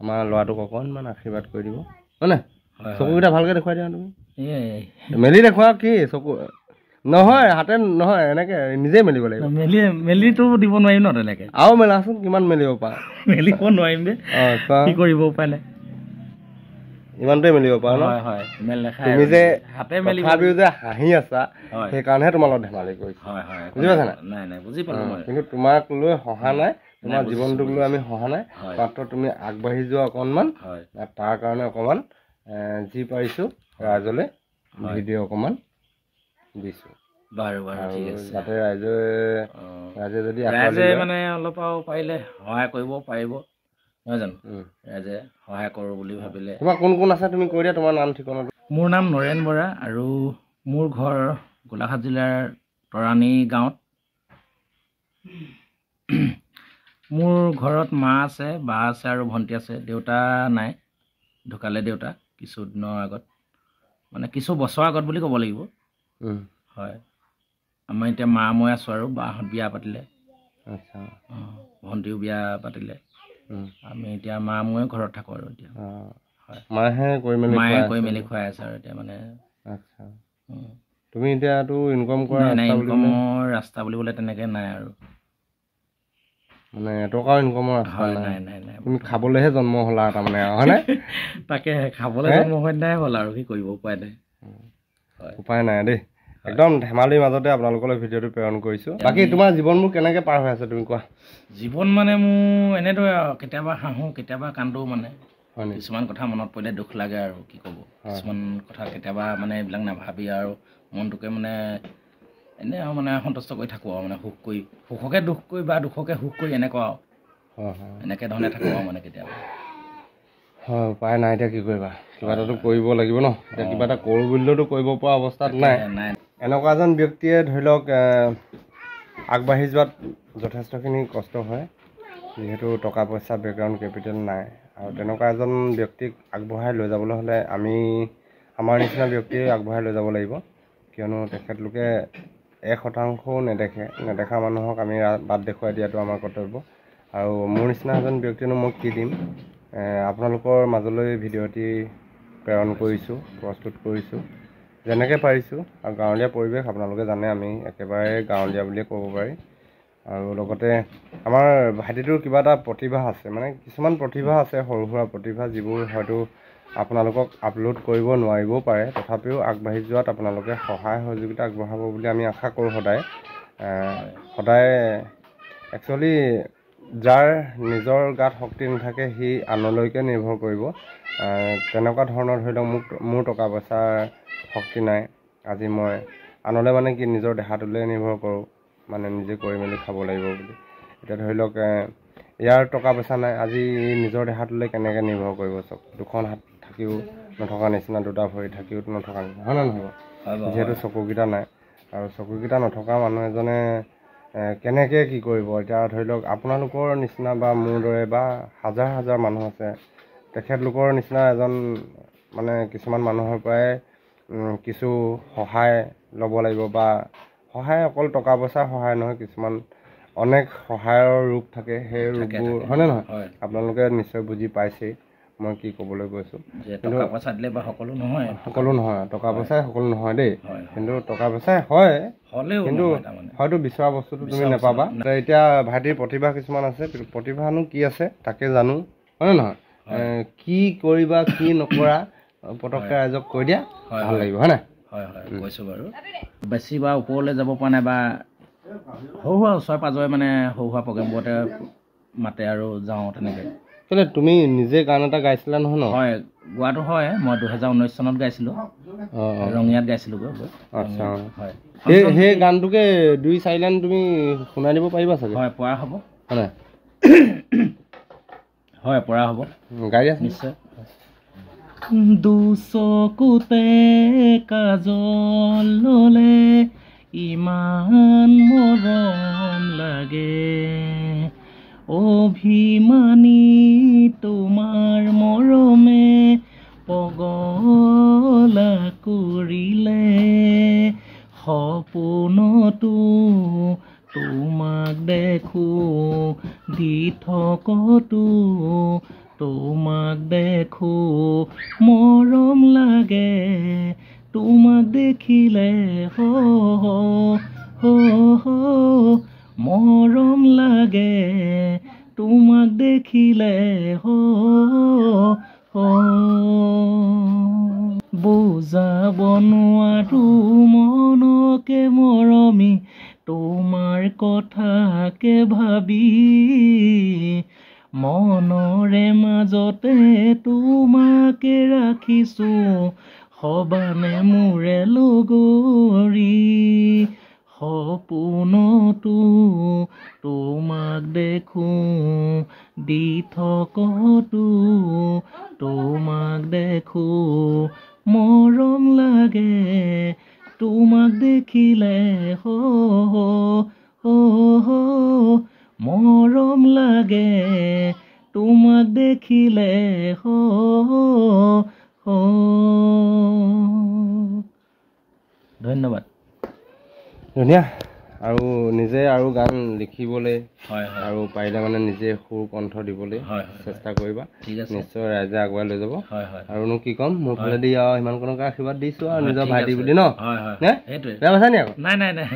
আমাৰ ল'ৰাটোক অকণমান আশীৰ্বাদ কৰি দিব হয়নে চকুকেইটা ভালকৈ দেখুৱাই দিয়া তুমি মেলি দেখুৱা কি চকু নহয় হাতে নহয় এনেকৈ নিজে মেলিব লাগিব মেলিটো দিব নোৱাৰিম ন তেনেকৈ আৰু মেলাচোন কিমান মেলিব পাৰা মেলিব নোৱাৰিম দে কি কৰিব উপায় নাই ইমানটোৱে মেলিব পাৰা ন তুমি যে তথাপিও যে হাঁহি আছা সেইকাৰণেহে তোমাৰ লগত ধেমালি কৰিছোঁ বুজি পাইছা নাই কিন্তু তোমাক লৈ হহা নাই তোমাৰ জীৱনটোক লৈ আমি হহা নাই মাত্ৰ তুমি আগবাঢ়ি যোৱা অকণমান তাৰ কাৰণে অকণমান যি পাৰিছোঁ ৰাইজলৈ ভিডিঅ' অকণমান দিছোঁ যাতে ৰাইজে যদি মানে অলপ আৰু পাৰিলে সহায় কৰিব পাৰিব নহয় জানো ৰাইজে সহায় কৰোঁ বুলি ভাবিলে তোমাৰ কোন কোন আছে তুমি কৈ দিয়া তোমাৰ নাম ঠিকনাটো মোৰ নাম নৰেন বৰা আৰু মোৰ ঘৰ গোলাঘাট জিলাৰ তৰাণী গাঁৱত মোৰ ঘৰত মা আছে বা আছে আৰু ভণ্টি আছে দেউতা নাই ঢুকালে দেউতা কিছুদিনৰ আগত মানে কিছু বছৰ আগত বুলি ক'ব লাগিব হয় আমাৰ এতিয়া মা মই আছোঁ আৰু বাহঁত বিয়া পাতিলে আচ্ছা ভণ্টিও বিয়া পাতিলে আমি এতিয়া মা ময়ে ঘৰত থাকোঁ আৰু এতিয়া মায়ে কৰি মেলি খুৱাই আছে আৰু এতিয়া মানে আচ্ছা তুমি এতিয়াতো ইনকম কৰা নাই ইনকমৰ ৰাস্তা বুলিবলৈ তেনেকৈ নাই আৰু মানে এটকাও ইনকমৰ ৰাস্তা নাই তুমি খাবলৈহে জন্ম হ'লা তাৰমানে হয়নে তাকে খাবলৈ জন্ম হয় নাই হ'ল আৰু কি কৰিব উপায় নাই উপায় নাই দেই একদম ধেমালিৰ মাজতে আপোনালোকলৈ ভিডিঅ'টো প্ৰেৰণ কৰিছোঁ বাকী তোমাৰ জীৱনবোৰ কেনেকৈ পাৰ হৈ আছে তুমি কোৱা জীৱন মানে মোৰ এনেদৰে কেতিয়াবা হাঁহো কেতিয়াবা কান্দো মানে কিছুমান কথা মনত পৰিলে দুখ লাগে আৰু কি ক'ব কিছুমান কথা কেতিয়াবা মানে এইবিলাক নাভাবি আৰু মনটোকে মানে এনে আৰু মানে সন্তুষ্ট কৰি থাকোঁ আৰু মানে সুখকে দুখ কৰি বা দুখকে সুখ কৰি এনেকুৱা আৰু এনেকৈ ধৰণে থাকোঁ আৰু মানে কেতিয়াবা হয় উপায় নাই এতিয়া কি কৰিবা কিবা এটাতো কৰিব লাগিব ন এতিয়া কিবা এটা কৰোঁ বুলিলেওতো কৰিব পৰা অৱস্থাত নাই এনেকুৱা এজন ব্যক্তিয়ে ধৰি লওক আগবাঢ়ি যোৱাত যথেষ্টখিনি কষ্ট হয় যিহেতু টকা পইচা বেকগ্ৰাউণ্ড কেপিটেল নাই আৰু তেনেকুৱা এজন ব্যক্তিক আগবঢ়াই লৈ যাবলৈ হ'লে আমাৰ নিচিনা ব্যক্তিয়ে আগবঢ়াই লৈ যাব লাগিব কিয়নো তেখেতলোকে 1% নেদেখা মানুহক আমি বাট দেখুৱাই দিয়াটো আমাৰ কৰ্তব্য আৰু মোৰ নিচিনা এজন ব্যক্তিনো মই কি দিম আপোনালোকৰ মাজলৈ ভিডিঅ'টি প্ৰেৰণ কৰিছোঁ প্ৰস্তুত কৰিছোঁ যেনেকৈ পাৰিছোঁ আৰু গাঁৱলীয়া পৰিৱেশ আপোনালোকে জানে আমি একেবাৰে গাঁৱলীয়া বুলিয়ে ক'ব পাৰি আৰু লগতে আমাৰ ভাইটিটোৰ কিবা এটা প্ৰতিভা আছে মানে কিছুমান প্ৰতিভা আছে সৰু সুৰা প্ৰতিভা যিবোৰ হয়তো আপোনালোকক আপলোড কৰিব নোৱাৰিবও পাৰে তথাপিও আগবাঢ়ি যোৱাত আপোনালোকে সহায় সহযোগিতা আগবঢ়াব বুলি আমি আশা কৰোঁ সদায় একচুৱেলি যাৰ নিজৰ গাত শক্তি নাথাকে সি আনলৈকে নিৰ্ভৰ কৰিব তেনেকুৱা ধৰণৰ ধৰি লওক মোৰ টকা পইচাৰ শক্তি নাই আজি মই আনলৈ মানে কি নিজৰ দেহাটোলৈ নিৰ্ভৰ কৰোঁ মানে নিজে কৰি মেলি খাব লাগিব বুলি এতিয়া ধৰি লওক ইয়াৰ টকা পইচা নাই আজি নিজৰ দেহাটোলৈ কেনেকৈ নিৰ্ভৰ কৰিব চাওক দুখন হাত থাকিও নথকা নিচিনা দুটা ভৰি থাকিও নথকা নিচিনা হয় নে নহয় যিহেতু চকুকেইটা নাই আৰু চকুকেইটা নথকা মানুহ এজনে কেনেকৈ কি কৰিব এতিয়া ধৰি লওক আপোনালোকৰ নিচিনা বা মোৰ দৰে বা হাজাৰ হাজাৰ মানুহ আছে তেখেতলোকৰ নিচিনা এজন মানে কিছুমান মানুহৰ পৰাই কিছু সহায় ল'ব লাগিব বা সহায় অকল টকা পইচাৰ সহায় নহয় কিছুমান অনেক সহায়ৰ ৰূপ থাকে সেই ৰূপবোৰ হয়নে নহয় আপোনালোকে নিশ্চয় বুজি পাইছেই মই কি ক'বলৈ গৈছোঁ টকা পইচা দিলে বা সকলো নহয় টকা পইচাই সকলো নহয় দেই কিন্তু টকা পইচাই হয় কিন্তু হয়তো বিচৰা বস্তুটো তুমি নাপাবা এতিয়া ভাইটিৰ প্ৰতিভা কিছুমান আছে প্ৰতিভানো কি আছে তাকে জানো হয়নে নহয় কি কৰিবা কি নকৰা পটককৈ ৰাইজক কৈ দিয়া ভাল লাগিব হয় নাই কৈছোঁ বাৰু বেছি বা ওপৰলৈ যাব পৰা নাই বা সৰু সুৰা ওচৰে পাঁজৰে মানে সৰু সুৰা প্ৰগ্ৰেমবোৰতে মাতে আৰু যাওঁ তেনেকৈ কেলৈ তুমি নিজে গান এটা গাইছিলা নহয় ন হয় গোৱাটো হয় মই 2019 চনত গাইছিলোঁ ৰঙিয়াত গাইছিলোঁ আচ্ছা হয় সেই গানটোকে 2-4 লাইন তুমি শুনাই দিব পাৰিবা চাগে হয় পৰা হ'ব হয় হয় পৰা হ'ব গাই আছে নিশ্চয় দুচকুতে কাজল ল'লে ইমান মৰম লাগে অভিমানী তোমাৰ মৰমে পগলা কৰিলে সপোনতো তোমাক দেখোঁ দি থকতো তোমাক দেখো মৰম লাগে তোমাক দেখিলে হো হো হো মৰম লাগে তোমাক দেখিলে হো হো বুজাব নোৱাৰো মনকে মৰমি তোমাৰ কথাকে ভাবি মনৰে মাজতে তোমাকে ৰাখিছো সবানে মোৰে লগৰী সপোনতো তোমাক দেখো দি থকতো তোমাক দেখো মৰম লাগে তোমাক দেখিলে হো হো হো মৰম লাগে তোমাক দেখিলে হো হো ধন্যবাদ ধুনীয়া আৰু নিজে আৰু গান লিখিবলৈ হয় আৰু পাৰিলে মানে নিজে সুৰ কণ্ঠ দিবলৈ চেষ্টা কৰিবা ঠিক আছে নিশ্চয় ৰাইজে আগুৱাই লৈ যাব হয় হয় আৰুনো কি ক'ম মোৰ ফালেদি আৰু সিমানকণকে আশীৰ্বাদ দিছোঁ আৰু নিজৰ ভাইটি বুলি ন হয় হয় নে সেইটোৱে বেয়া পাইছা নি আকৌ নাই নাই নাই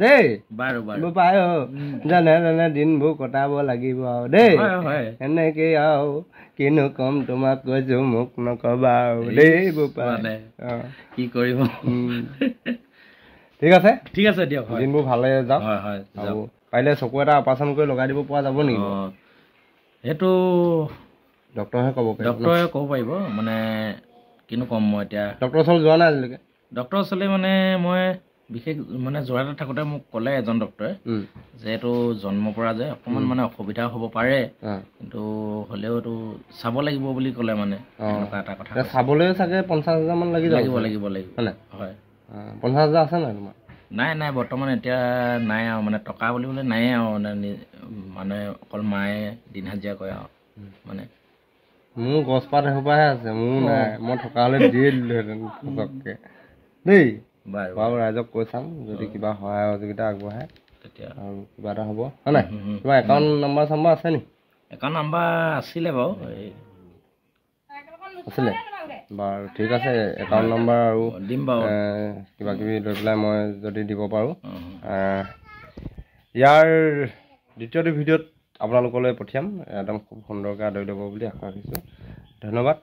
দেই বাৰু বাৰু পাই জানে জানে দিনবোৰ কটাব লাগিব আৰু দেই হয় হয় এনেকেই আৰু কিনো ক'ম তোমাক কৈছো মোক নকবা আৰু দেই বোপা কি কৰিব ঠিক আছে ঠিক আছে দিয়ক দিনবোৰ ভালে যাওক হয় হয় আৰু পাৰিলে চকু এটা অপাৰেশ্যন কৰি লগাই দিব পৰা যাব নেকি সেইটো ডক্তৰেহে ক'ব পাৰিব ডক্তৰে ক'ব পাৰিব মানে কিনো ক'ম মই এতিয়া ডক্তৰৰ ওচৰত যোৱা নাই আজিলৈকে ডক্তৰৰ ওচৰলৈ মানে মই বিশেষ মানে যোৰহাটত থাকোঁতে মোক ক'লে এজন ডক্তৰে যে এইটো জন্মৰ পৰা যে অকণমান মানে অসুবিধা হ'ব পাৰে কিন্তু হ'লেও এইটো চাব লাগিব বুলি ক'লে মানে এনেকুৱা এটা কথা চাবলৈও চাগে 50,000 মান লাগিব লাগিব হয় 50,000 আছে নাই তোমাৰ নাই বৰ্তমান এতিয়া নাই আৰু মানে টকা বুলিবলৈ নাই আৰু মানে অকল মায়ে দিন হাজিৰা কৰে আৰু মানে মোৰ গছপাত এসোপাহে আছে মোৰ নাই মই থকা হ'লে দিয়ে দিলোহেঁতেন ফটককৈ দেই বাৰু ৰাইজক কৈ চাম যদি কিবা সহায় সহযোগিতা আগবঢ়ায় তেতিয়া আৰু কিবা এটা হ'ব হয় নাই তোমাৰ একাউণ্ট নাম্বাৰ চাম্বাৰ আছে নি একাউণ্ট নাম্বাৰ আছিলে বাৰু আছিলে বাৰু ঠিক আছে একাউণ্ট নাম্বাৰ আৰু দিম বাৰু কিবা কিবি লৈ পেলাই মই যদি দিব পাৰোঁ ইয়াৰ দ্বিতীয়টো ভিডিঅ'ত আপোনালোকলৈ পঠিয়াম একদম খুব সুন্দৰকৈ আদৰি ল'ব বুলি আশা ৰাখিছোঁ ধন্যবাদ